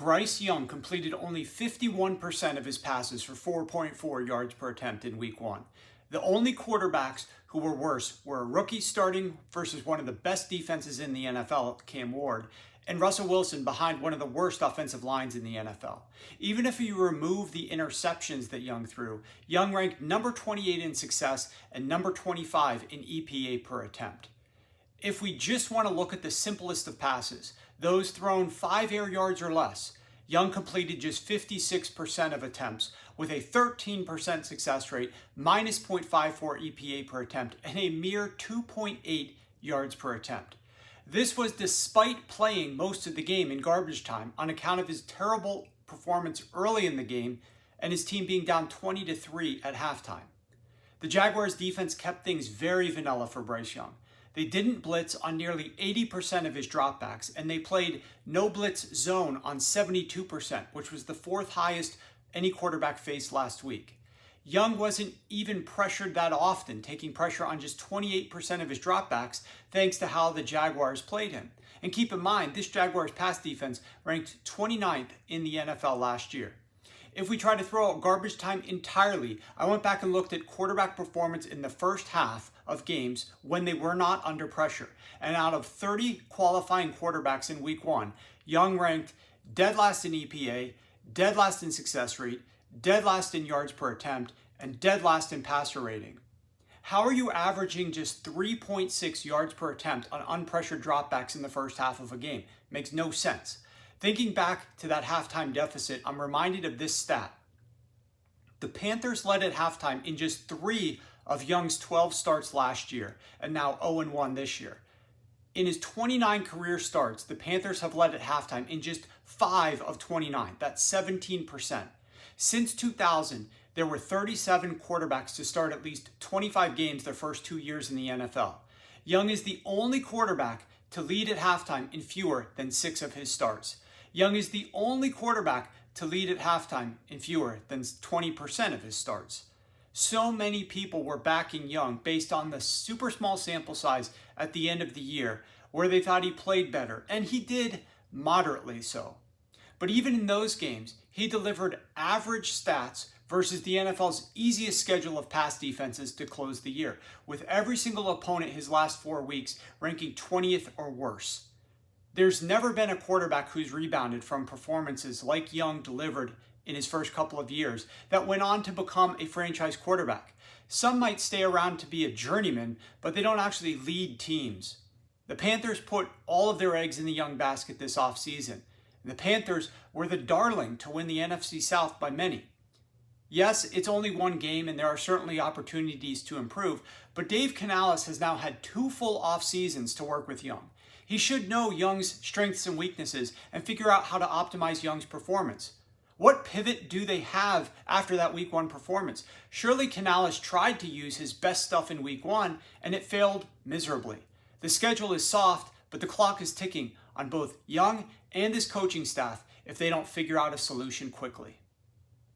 Bryce Young completed only 51% of his passes for 4.4 yards per attempt in week 1. The only quarterbacks who were worse were a rookie starting versus one of the best defenses in the NFL, Cam Ward, and Russell Wilson behind one of the worst offensive lines in the NFL. Even if you remove the interceptions that Young threw, Young ranked number 28 in success and number 25 in EPA per attempt. If we just want to look at the simplest of passes, those thrown 5 air yards or less, Young completed just 56% of attempts with a 13% success rate, minus 0.54 EPA per attempt, and a mere 2.8 yards per attempt. This was despite playing most of the game in garbage time on account of his terrible performance early in the game and his team being down 20-3 at halftime. The Jaguars defense kept things very vanilla for Bryce Young. They didn't blitz on nearly 80% of his dropbacks, and they played no blitz zone on 72%, which was the 4th highest any quarterback faced last week. Young wasn't even pressured that often, taking pressure on just 28% of his dropbacks, thanks to how the Jaguars played him. And keep in mind, this Jaguars pass defense ranked 29th in the NFL last year. If we try to throw out garbage time entirely, I went back and looked at quarterback performance in the first half of games when they were not under pressure. And out of 30 qualifying quarterbacks in week 1, Young ranked dead last in EPA, dead last in success rate, dead last in yards per attempt, and dead last in passer rating. How are you averaging just 3.6 yards per attempt on unpressured dropbacks in the first half of a game? Makes no sense. Thinking back to that halftime deficit, I'm reminded of this stat. The Panthers led at halftime in just 3 of Young's 12 starts last year, and now 0-1 this year. In his 29 career starts, the Panthers have led at halftime in just 5 of 29. That's 17%. Since 2000, there were 37 quarterbacks to start at least 25 games their first 2 years in the NFL. Young is the only quarterback to lead at halftime in fewer than 6 of his starts. Young is the only quarterback to lead at halftime in fewer than 20% of his starts. So many people were backing Young based on the super small sample size at the end of the year where they thought he played better, and he did moderately so. But even in those games, he delivered average stats versus the NFL's easiest schedule of pass defenses to close the year, with every single opponent his last 4 weeks ranking 20th or worse. There's never been a quarterback who's rebounded from performances like Young delivered in his first couple of years that went on to become a franchise quarterback. Some might stay around to be a journeyman, but they don't actually lead teams. The Panthers put all of their eggs in the Young basket this offseason. The Panthers were the darling to win the NFC South by many. Yes, it's only one game and there are certainly opportunities to improve, but Dave Canales has now had 2 full off seasons to work with Young. He should know Young's strengths and weaknesses and figure out how to optimize Young's performance. What pivot do they have after that week 1 performance? Surely Canales tried to use his best stuff in week 1 and it failed miserably. The schedule is soft, but the clock is ticking on both Young and his coaching staff if they don't figure out a solution quickly.